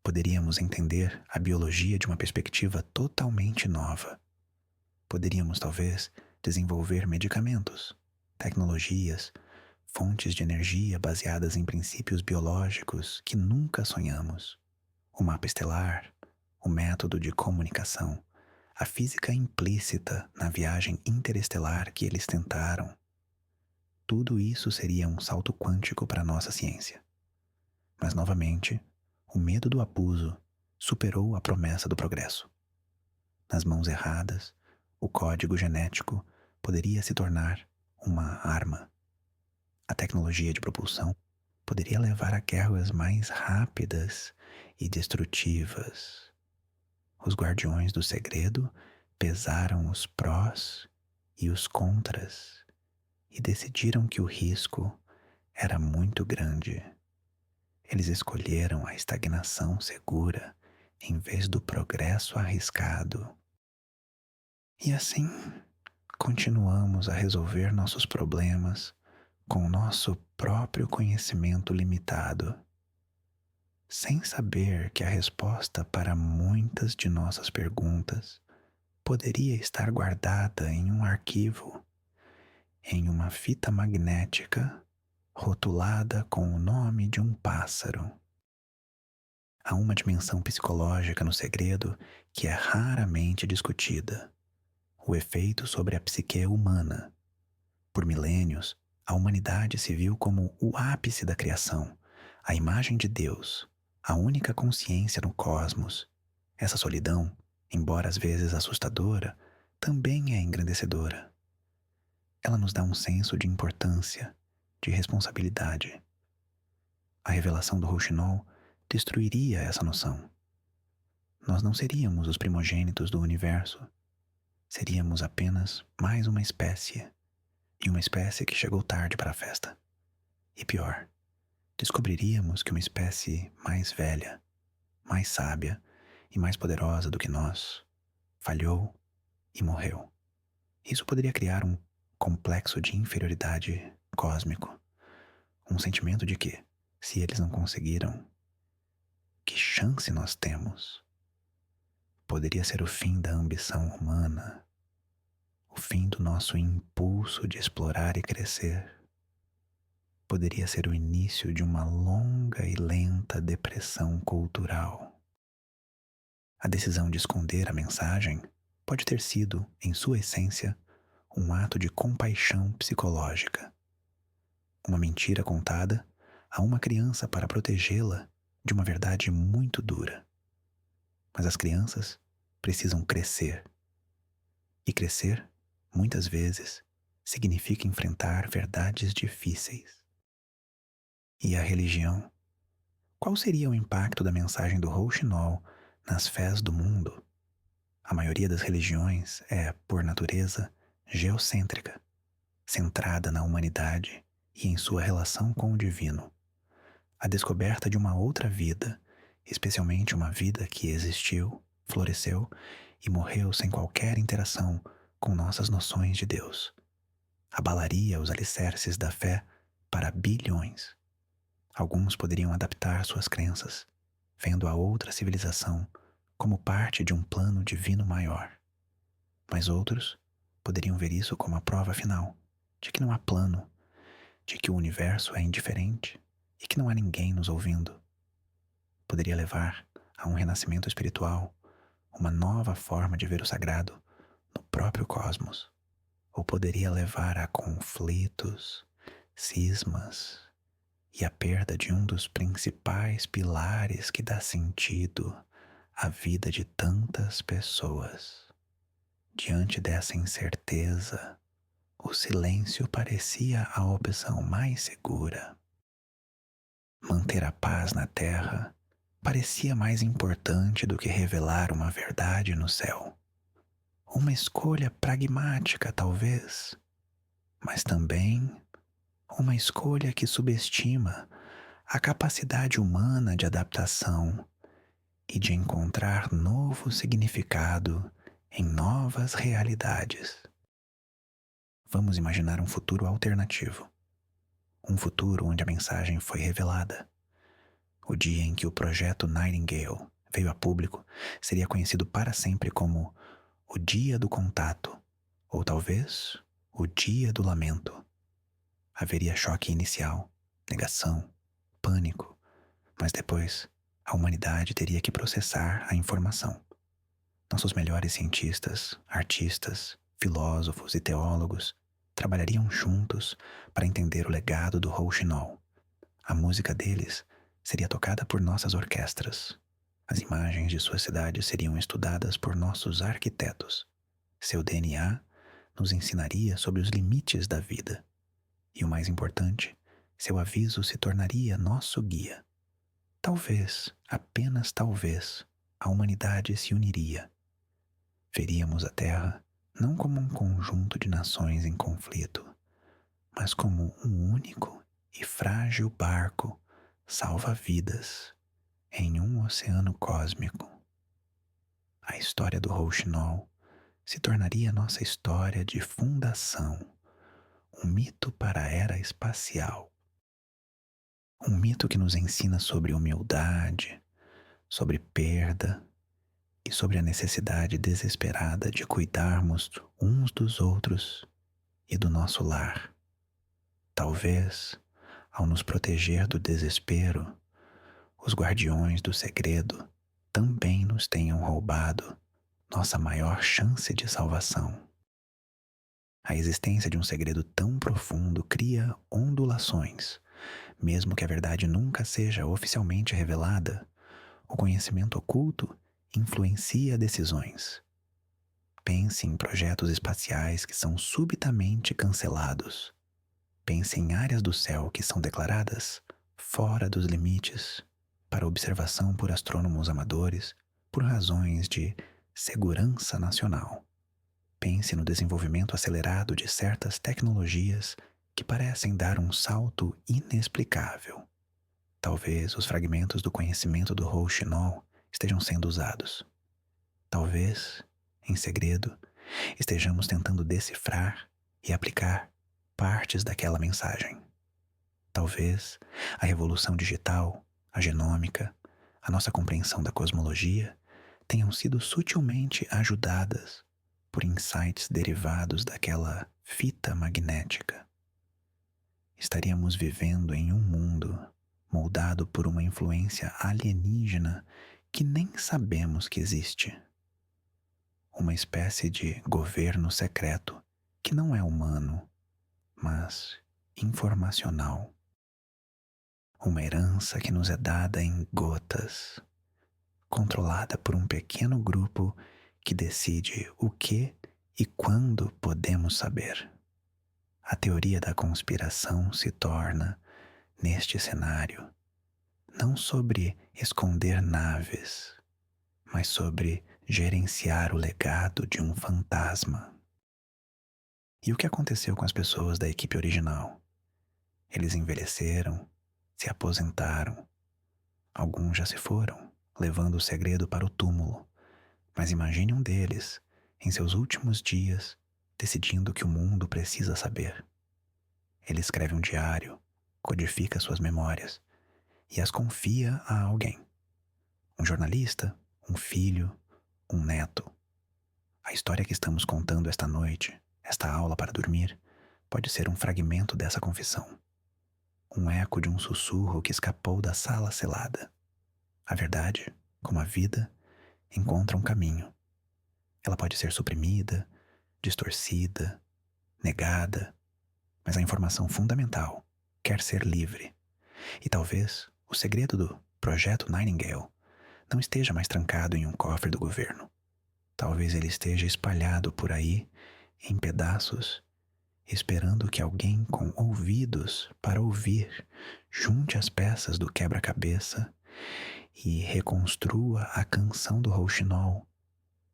S1: Poderíamos entender a biologia de uma perspectiva totalmente nova. Poderíamos, talvez, desenvolver medicamentos, tecnologias, fontes de energia baseadas em princípios biológicos que nunca sonhamos. O mapa estelar, o método de comunicação, a física implícita na viagem interestelar que eles tentaram. Tudo isso seria um salto quântico para a nossa ciência. Mas, novamente, o medo do abuso superou a promessa do progresso. Nas mãos erradas, o código genético poderia se tornar uma arma. A tecnologia de propulsão poderia levar a guerras mais rápidas e destrutivas. Os guardiões do segredo pesaram os prós e os contras e decidiram que o risco era muito grande. Eles escolheram a estagnação segura em vez do progresso arriscado. E assim, continuamos a resolver nossos problemas com o nosso próprio conhecimento limitado, sem saber que a resposta para muitas de nossas perguntas poderia estar guardada em um arquivo, em uma fita magnética rotulada com o nome de um pássaro. Há uma dimensão psicológica no segredo que é raramente discutida: o efeito sobre a psique humana. Por milênios, a humanidade se viu como o ápice da criação, a imagem de Deus, a única consciência no cosmos. Essa solidão, embora às vezes assustadora, também é engrandecedora. Ela nos dá um senso de importância, de responsabilidade. A revelação do Rouxinol destruiria essa noção. Nós não seríamos os primogênitos do universo. Seríamos apenas mais uma espécie, e uma espécie que chegou tarde para a festa. E pior, descobriríamos que uma espécie mais velha, mais sábia e mais poderosa do que nós falhou e morreu. Isso poderia criar um complexo de inferioridade cósmico, um sentimento de que, se eles não conseguiram, que chance nós temos? Poderia ser o fim da ambição humana, o fim do nosso impulso de explorar e crescer. Poderia ser o início de uma longa e lenta depressão cultural. A decisão de esconder a mensagem pode ter sido, em sua essência, um ato de compaixão psicológica. Uma mentira contada a uma criança para protegê-la de uma verdade muito dura. Mas as crianças precisam crescer. E crescer, muitas vezes, significa enfrentar verdades difíceis. E a religião? Qual seria o impacto da mensagem do Rouxinol nas fés do mundo? A maioria das religiões é, por natureza, geocêntrica, centrada na humanidade e em sua relação com o divino. A descoberta de uma outra vida, especialmente uma vida que existiu, floresceu e morreu sem qualquer interação com nossas noções de Deus, abalaria os alicerces da fé para bilhões. Alguns poderiam adaptar suas crenças, vendo a outra civilização como parte de um plano divino maior. Mas outros poderiam ver isso como a prova final de que não há plano, de que o universo é indiferente e que não há ninguém nos ouvindo. Poderia levar a um renascimento espiritual, uma nova forma de ver o sagrado no próprio cosmos. Ou poderia levar a conflitos, cismas e a perda de um dos principais pilares que dá sentido à vida de tantas pessoas. Diante dessa incerteza, o silêncio parecia a opção mais segura. Manter a paz na terra parecia mais importante do que revelar uma verdade no céu. Uma escolha pragmática, talvez, mas também uma escolha que subestima a capacidade humana de adaptação e de encontrar novo significado em novas realidades. Vamos imaginar um futuro alternativo. Um futuro onde a mensagem foi revelada. O dia em que o projeto Nightingale veio a público seria conhecido para sempre como o dia do contato, ou talvez o dia do lamento. Haveria choque inicial, negação, pânico, mas depois a humanidade teria que processar a informação. Nossos melhores cientistas, artistas, filósofos e teólogos trabalhariam juntos para entender o legado do Rouxinol. A música deles seria tocada por nossas orquestras. As imagens de suas cidades seriam estudadas por nossos arquitetos. Seu DNA nos ensinaria sobre os limites da vida. E o mais importante, seu aviso se tornaria nosso guia. Talvez, apenas talvez, a humanidade se uniria. Veríamos a Terra não como um conjunto de nações em conflito, mas como um único e frágil barco salva-vidas em um oceano cósmico. A história do Rouxinol se tornaria nossa história de fundação, um mito para a era espacial. Um mito que nos ensina sobre humildade, sobre perda e sobre a necessidade desesperada de cuidarmos uns dos outros e do nosso lar. Talvez, ao nos proteger do desespero, os guardiões do segredo também nos tenham roubado nossa maior chance de salvação. A existência de um segredo tão profundo cria ondulações. Mesmo que a verdade nunca seja oficialmente revelada, o conhecimento oculto influencia decisões. Pense em projetos espaciais que são subitamente cancelados. Pense em áreas do céu que são declaradas fora dos limites para observação por astrônomos amadores por razões de segurança nacional. Pense no desenvolvimento acelerado de certas tecnologias que parecem dar um salto inexplicável. Talvez os fragmentos do conhecimento do Rouxinol estejam sendo usados. Talvez, em segredo, estejamos tentando decifrar e aplicar partes daquela mensagem. Talvez a revolução digital, a genômica, a nossa compreensão da cosmologia tenham sido sutilmente ajudadas por insights derivados daquela fita magnética. Estaríamos vivendo em um mundo moldado por uma influência alienígena que nem sabemos que existe. Uma espécie de governo secreto que não é humano, mas informacional. Uma herança que nos é dada em gotas, controlada por um pequeno grupo que decide o que e quando podemos saber. A teoria da conspiração se torna, neste cenário, não sobre esconder naves, mas sobre gerenciar o legado de um fantasma. E o que aconteceu com as pessoas da equipe original? Eles envelheceram, se aposentaram. Alguns já se foram, levando o segredo para o túmulo. Mas imagine um deles, em seus últimos dias, decidindo que o mundo precisa saber. Ele escreve um diário, codifica suas memórias e as confia a alguém. Um jornalista, um filho, um neto. A história que estamos contando esta noite, esta aula para dormir, pode ser um fragmento dessa confissão. Um eco de um sussurro que escapou da sala selada. A verdade, como a vida, encontra um caminho. Ela pode ser suprimida, distorcida, negada, mas a informação fundamental quer ser livre. E talvez o segredo do Projeto Nightingale não esteja mais trancado em um cofre do governo. Talvez ele esteja espalhado por aí, em pedaços, esperando que alguém com ouvidos para ouvir junte as peças do quebra-cabeça e reconstrua a canção do Rouxinol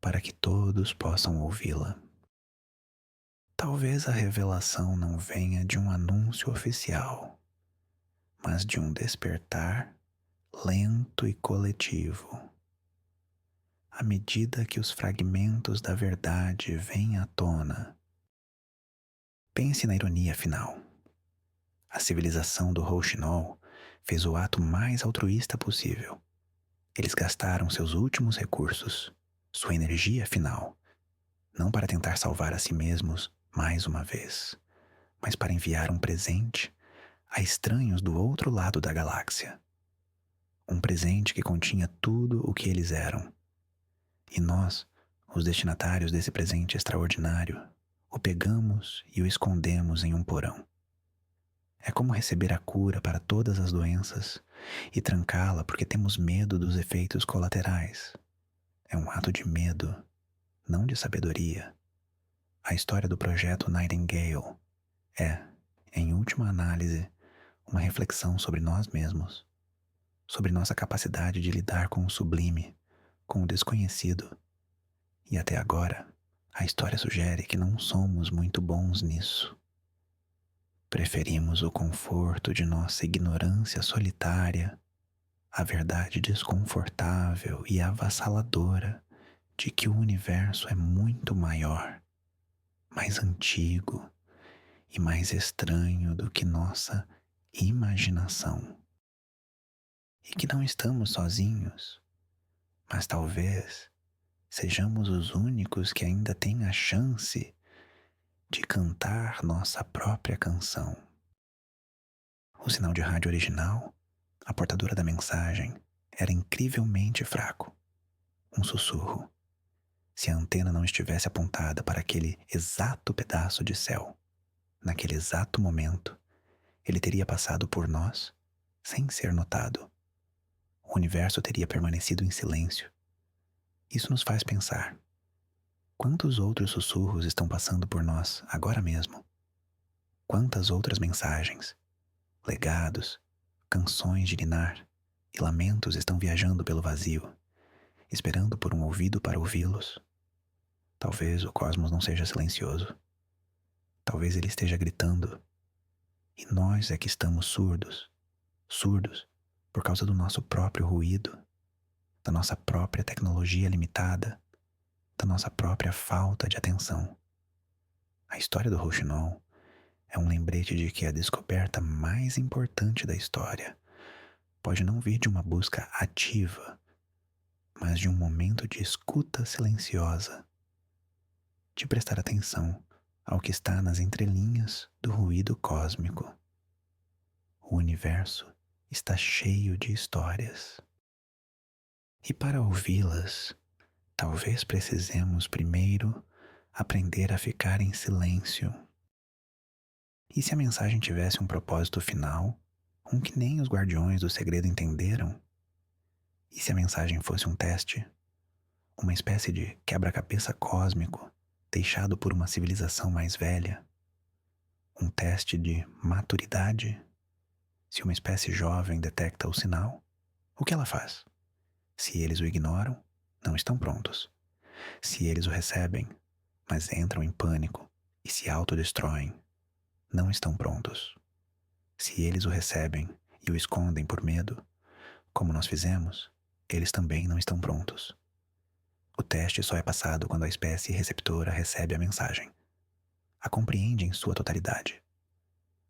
S1: para que todos possam ouvi-la. Talvez a revelação não venha de um anúncio oficial, mas de um despertar lento e coletivo. À medida que os fragmentos da verdade vêm à tona, pense na ironia final. A civilização do Rouxinol fez o ato mais altruísta possível. Eles gastaram seus últimos recursos, sua energia final, não para tentar salvar a si mesmos mais uma vez, mas para enviar um presente a estranhos do outro lado da galáxia. Um presente que continha tudo o que eles eram. E nós, os destinatários desse presente extraordinário, o pegamos e o escondemos em um porão. É como receber a cura para todas as doenças e trancá-la porque temos medo dos efeitos colaterais. É um ato de medo, não de sabedoria. A história do Projeto Nightingale é, em última análise, uma reflexão sobre nós mesmos, sobre nossa capacidade de lidar com o sublime, com o desconhecido. E até agora, a história sugere que não somos muito bons nisso. Preferimos o conforto de nossa ignorância solitária, a verdade desconfortável e avassaladora de que o universo é muito maior, mais antigo e mais estranho do que nossa imaginação. E que não estamos sozinhos, mas talvez sejamos os únicos que ainda têm a chance de cantar nossa própria canção. O sinal de rádio original, a portadora da mensagem, era incrivelmente fraco. Um sussurro. Se a antena não estivesse apontada para aquele exato pedaço de céu, naquele exato momento, ele teria passado por nós sem ser notado. O universo teria permanecido em silêncio. Isso nos faz pensar. Quantos outros sussurros estão passando por nós agora mesmo? Quantas outras mensagens, legados, canções de ninar e lamentos estão viajando pelo vazio, esperando por um ouvido para ouvi-los? Talvez o cosmos não seja silencioso. Talvez ele esteja gritando. E nós é que estamos surdos, surdos por causa do nosso próprio ruído, da nossa própria tecnologia limitada, da nossa própria falta de atenção. A história do rouxinol é um lembrete de que a descoberta mais importante da história pode não vir de uma busca ativa, mas de um momento de escuta silenciosa, de prestar atenção ao que está nas entrelinhas do ruído cósmico. O universo está cheio de histórias. E para ouvi-las, talvez precisemos primeiro aprender a ficar em silêncio. E se a mensagem tivesse um propósito final, um que nem os guardiões do segredo entenderam? E se a mensagem fosse um teste? Uma espécie de quebra-cabeça cósmico deixado por uma civilização mais velha? Um teste de maturidade? Se uma espécie jovem detecta o sinal, o que ela faz? Se eles o ignoram, não estão prontos. Se eles o recebem, mas entram em pânico e se autodestroem, não estão prontos. Se eles o recebem e o escondem por medo, como nós fizemos, eles também não estão prontos. O teste só é passado quando a espécie receptora recebe a mensagem, a compreende em sua totalidade.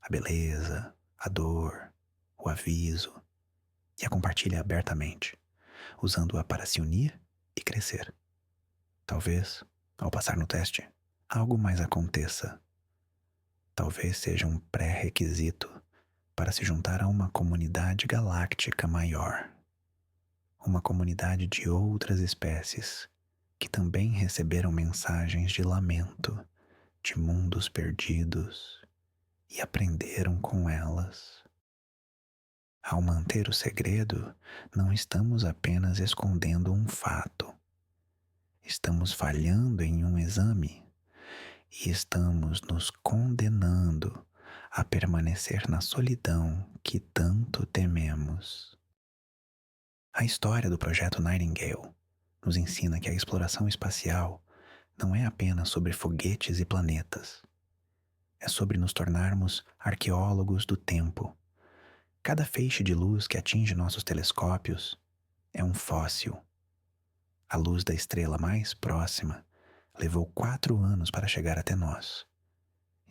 S1: A beleza, a dor, o aviso, e a compartilha abertamente, usando-a para se unir e crescer. Talvez, ao passar no teste, algo mais aconteça. Talvez seja um pré-requisito para se juntar a uma comunidade galáctica maior. Uma comunidade de outras espécies que também receberam mensagens de lamento, de mundos perdidos e aprenderam com elas. Ao manter o segredo, não estamos apenas escondendo um fato. Estamos falhando em um exame e estamos nos condenando a permanecer na solidão que tanto tememos. A história do projeto Nightingale nos ensina que a exploração espacial não é apenas sobre foguetes e planetas. É sobre nos tornarmos arqueólogos do tempo. Cada feixe de luz que atinge nossos telescópios é um fóssil. A luz da estrela mais próxima levou 4 anos para chegar até nós.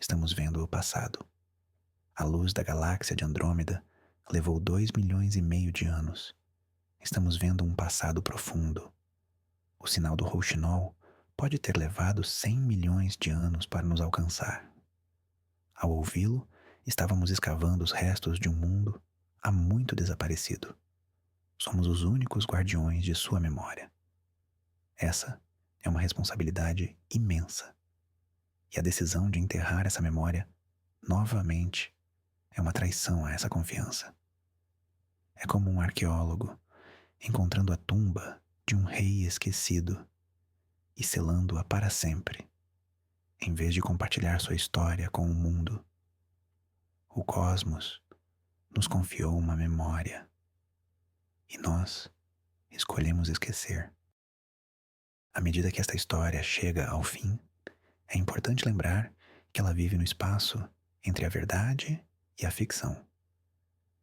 S1: Estamos vendo o passado. A luz da galáxia de Andrômeda levou 2,5 milhões de anos. Estamos vendo um passado profundo. O sinal do rouxinol pode ter levado 100 milhões de anos para nos alcançar. Ao ouvi-lo, estávamos escavando os restos de um mundo há muito desaparecido. Somos os únicos guardiões de sua memória. Essa é uma responsabilidade imensa. E a decisão de enterrar essa memória novamente é uma traição a essa confiança. É como um arqueólogo encontrando a tumba de um rei esquecido e selando-a para sempre, em vez de compartilhar sua história com o mundo. O cosmos nos confiou uma memória e nós escolhemos esquecer. À medida que esta história chega ao fim, é importante lembrar que ela vive no espaço entre a verdade e a ficção.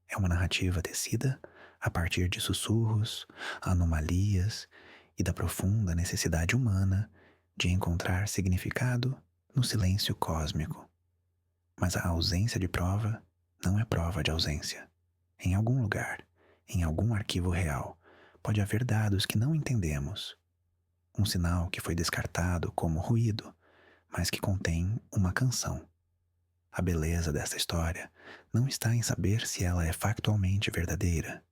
S1: É uma narrativa tecida a partir de sussurros, anomalias e da profunda necessidade humana de encontrar significado no silêncio cósmico. Mas a ausência de prova não é prova de ausência. Em algum lugar, em algum arquivo real, pode haver dados que não entendemos. Um sinal que foi descartado como ruído, mas que contém uma canção. A beleza desta história não está em saber se ela é factualmente verdadeira.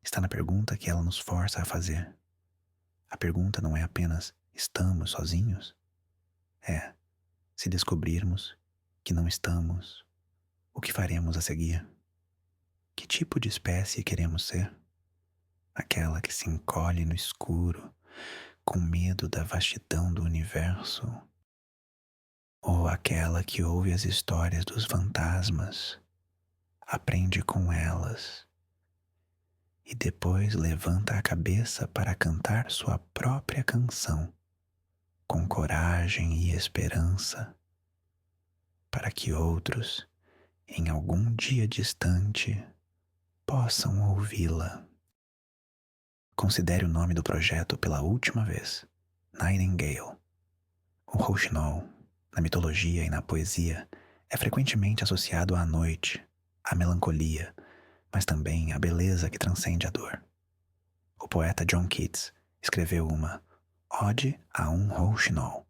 S1: Está na pergunta que ela nos força a fazer. A pergunta não é apenas: estamos sozinhos? É: se descobrirmos que não estamos, o que faremos a seguir? Que tipo de espécie queremos ser? Aquela que se encolhe no escuro, com medo da vastidão do universo, ou aquela que ouve as histórias dos fantasmas, aprende com elas e depois levanta a cabeça para cantar sua própria canção, com coragem e esperança, para que outros, em algum dia distante, possam ouvi-la. Considere o nome do projeto pela última vez: Nightingale. O rouxinol, na mitologia e na poesia, é frequentemente associado à noite, à melancolia, mas também à beleza que transcende a dor. O poeta John Keats escreveu uma Ode a um rouxinol,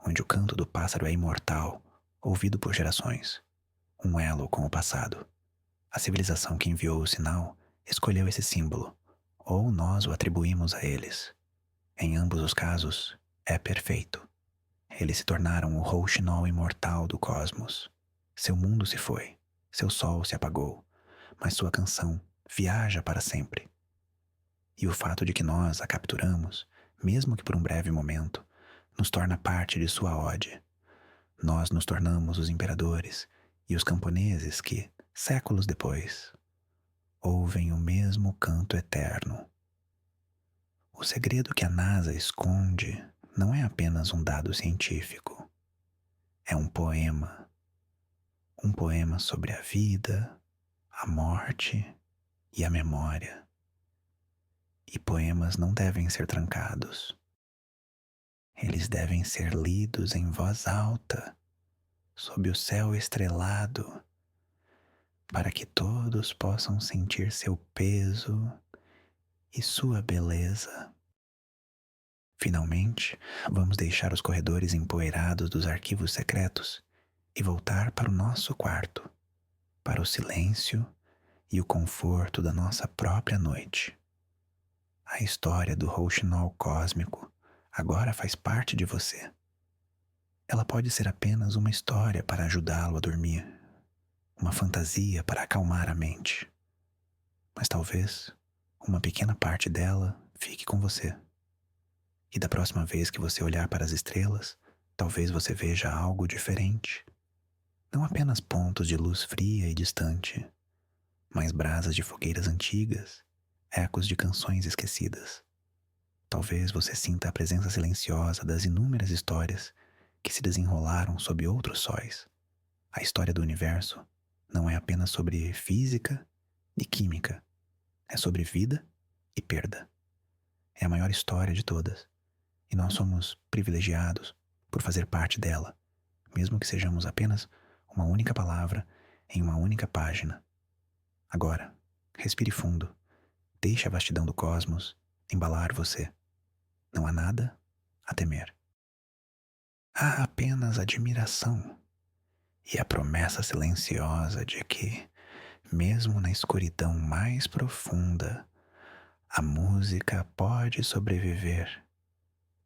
S1: onde o canto do pássaro é imortal, ouvido por gerações, um elo com o passado. A civilização que enviou o sinal escolheu esse símbolo, ou nós o atribuímos a eles. Em ambos os casos, é perfeito. Eles se tornaram o rouxinol imortal do cosmos. Seu mundo se foi, seu sol se apagou, mas sua canção viaja para sempre. E o fato de que nós a capturamos, mesmo que por um breve momento, nos torna parte de sua ode. Nós nos tornamos os imperadores e os camponeses que, séculos depois, ouvem o mesmo canto eterno. O segredo que a NASA esconde não é apenas um dado científico. É um poema sobre a vida, a morte e a memória. E poemas não devem ser trancados. Eles devem ser lidos em voz alta, sob o céu estrelado, para que todos possam sentir seu peso e sua beleza. Finalmente, vamos deixar os corredores empoeirados dos arquivos secretos e voltar para o nosso quarto, para o silêncio e o conforto da nossa própria noite. A história do rouxinol cósmico agora faz parte de você. Ela pode ser apenas uma história para ajudá-lo a dormir, uma fantasia para acalmar a mente. Mas talvez uma pequena parte dela fique com você. E da próxima vez que você olhar para as estrelas, talvez você veja algo diferente. Não apenas pontos de luz fria e distante, mas brasas de fogueiras antigas, ecos de canções esquecidas. Talvez você sinta a presença silenciosa das inúmeras histórias que se desenrolaram sob outros sóis. A história do universo não é apenas sobre física e química, é sobre vida e perda. É a maior história de todas, e nós somos privilegiados por fazer parte dela, mesmo que sejamos apenas uma única palavra em uma única página. Agora, respire fundo, deixe a vastidão do cosmos embalar você. Não há nada a temer. Há apenas admiração e a promessa silenciosa de que, mesmo na escuridão mais profunda, a música pode sobreviver.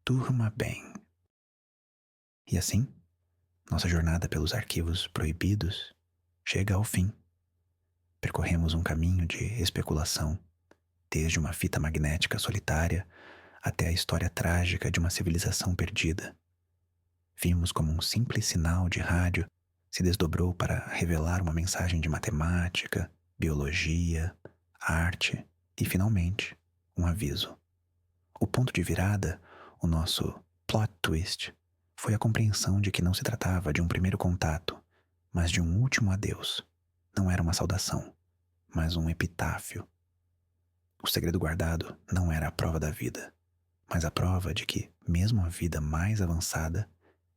S1: Durma bem. E assim, nossa jornada pelos arquivos proibidos chega ao fim. Percorremos um caminho de especulação, desde uma fita magnética solitária até a história trágica de uma civilização perdida. Vimos como um simples sinal de rádio se desdobrou para revelar uma mensagem de matemática, biologia, arte e, finalmente, um aviso. O ponto de virada, o nosso plot twist, foi a compreensão de que não se tratava de um primeiro contato, mas de um último adeus. Não era uma saudação, mas um epitáfio. O segredo guardado não era a prova da vida, mas a prova de que, mesmo a vida mais avançada,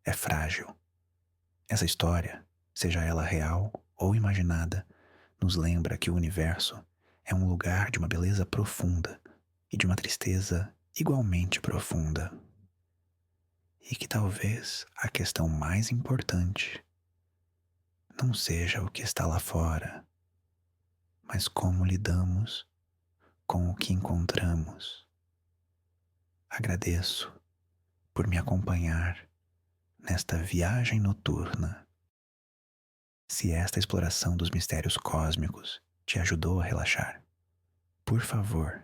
S1: é frágil. Essa história, seja ela real ou imaginada, nos lembra que o universo é um lugar de uma beleza profunda e de uma tristeza igualmente profunda. E que talvez a questão mais importante não seja o que está lá fora, mas como lidamos com o que encontramos. Agradeço por me acompanhar nesta viagem noturna. Se esta exploração dos mistérios cósmicos te ajudou a relaxar, por favor,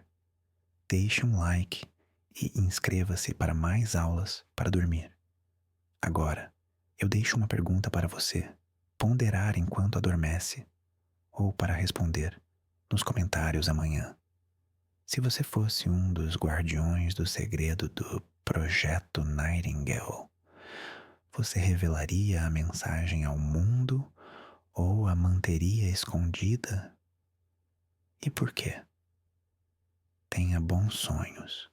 S1: deixe um like e inscreva-se para mais aulas para dormir. Agora, eu deixo uma pergunta para você ponderar enquanto adormece ou para responder nos comentários amanhã. Se você fosse um dos guardiões do segredo do Projeto Nightingale, você revelaria a mensagem ao mundo ou a manteria escondida? E por quê? Tenha bons sonhos.